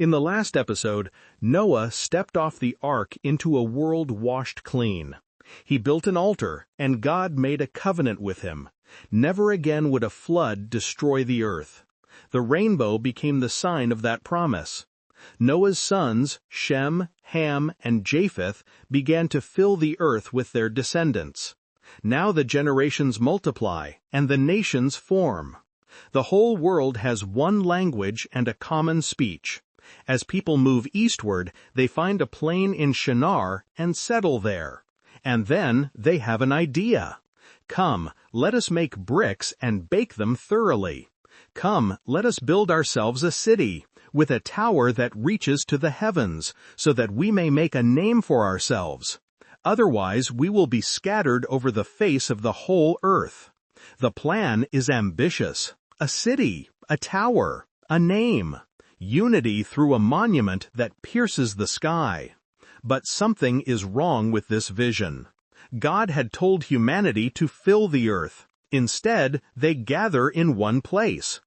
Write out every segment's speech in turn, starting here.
In the last episode, Noah stepped off the ark into a world washed clean. He built an altar, and God made a covenant with him. Never again would a flood destroy the earth. The rainbow became the sign of that promise. Noah's sons, Shem, Ham, and Japheth, began to fill the earth with their descendants. Now the generations multiply, and the nations form. The whole world has one language and a common speech. As people move eastward, they find a plain in Shinar and settle there. And then they have an idea. Come, let us make bricks and bake them thoroughly. Come, let us build ourselves a city, with a tower that reaches to the heavens, so that we may make a name for ourselves. Otherwise we will be scattered over the face of the whole earth. The plan is ambitious. A city, a tower, a name. Unity through a monument that pierces the sky. But something is wrong with this vision. God had told humanity to fill the earth. Instead, they gather in one place.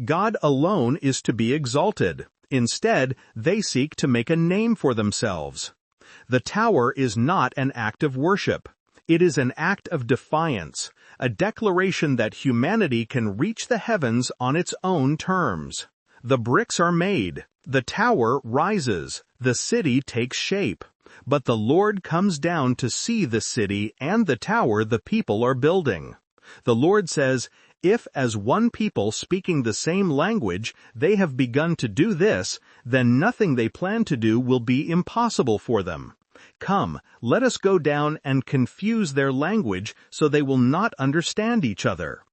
God alone is to be exalted. Instead, they seek to make a name for themselves. The tower is not an act of worship. It is an act of defiance, a declaration that humanity can reach the heavens on its own terms. The bricks are made, the tower rises, the city takes shape. But the Lord comes down to see the city and the tower the people are building. The Lord says, "If as one people speaking the same language they have begun to do this, then nothing they plan to do will be impossible for them. Come, let us go down and confuse their language so they will not understand each other."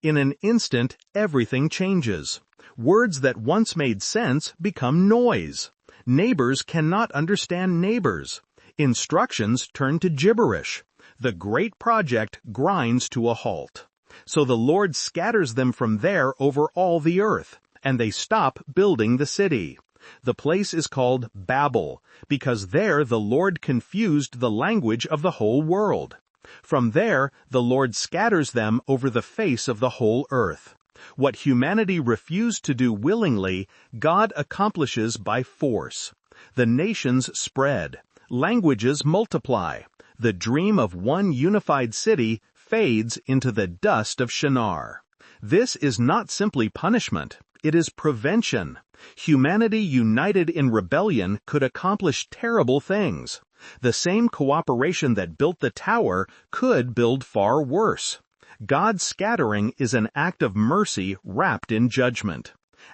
In an instant, everything changes. Words that once made sense become noise. Neighbors cannot understand neighbors. Instructions turn to gibberish. The great project grinds to a halt. So the Lord scatters them from there over all the earth, and they stop building the city. The place is called Babel, because there the Lord confused the language of the whole world. From there, the Lord scatters them over the face of the whole earth. What humanity refused to do willingly, God accomplishes by force. The nations spread. Languages multiply. The dream of one unified city fades into the dust of Shinar. This is not simply punishment. It is prevention. Humanity united in rebellion could accomplish terrible things. The same cooperation that built the tower could build far worse. God's scattering is an act of mercy wrapped in judgment.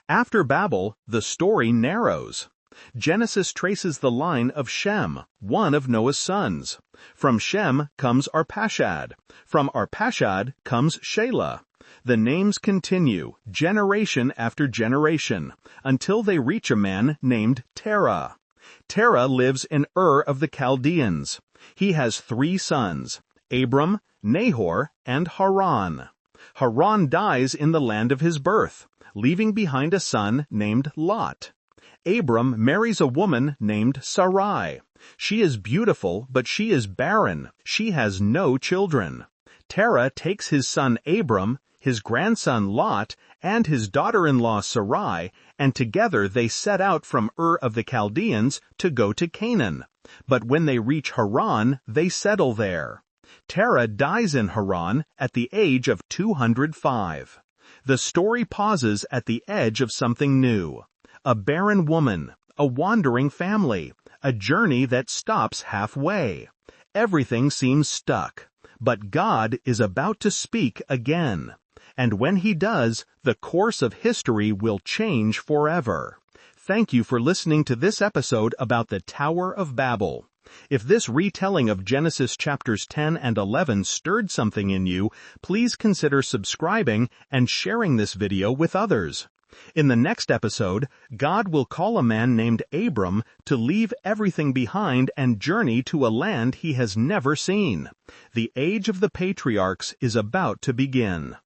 After Babel, the story narrows. Genesis traces the line of Shem, one of Noah's sons. From Shem comes Arpachshad. From Arpachshad comes Shelah. The names continue, generation after generation, until they reach a man named Terah. Terah lives in Ur of the Chaldeans. He has 3 sons, Abram, Nahor, and Haran. Haran dies in the land of his birth, leaving behind a son named Lot. Abram marries a woman named Sarai. She is beautiful, but she is barren. She has no children. Terah takes his son Abram, his grandson Lot, and his daughter-in-law Sarai, and together they set out from Ur of the Chaldeans to go to Canaan. But when they reach Haran, they settle there. Terah dies in Haran at the age of 205. The story pauses at the edge of something new. A barren woman, a wandering family, a journey that stops halfway. Everything seems stuck, but God is about to speak again. And when He does, the course of history will change forever. Thank you for listening to this episode about the Tower of Babel. If this retelling of Genesis chapters 10 and 11 stirred something in you, please consider subscribing and sharing this video with others. In the next episode, God will call a man named Abram to leave everything behind and journey to a land he has never seen. The age of the patriarchs is about to begin.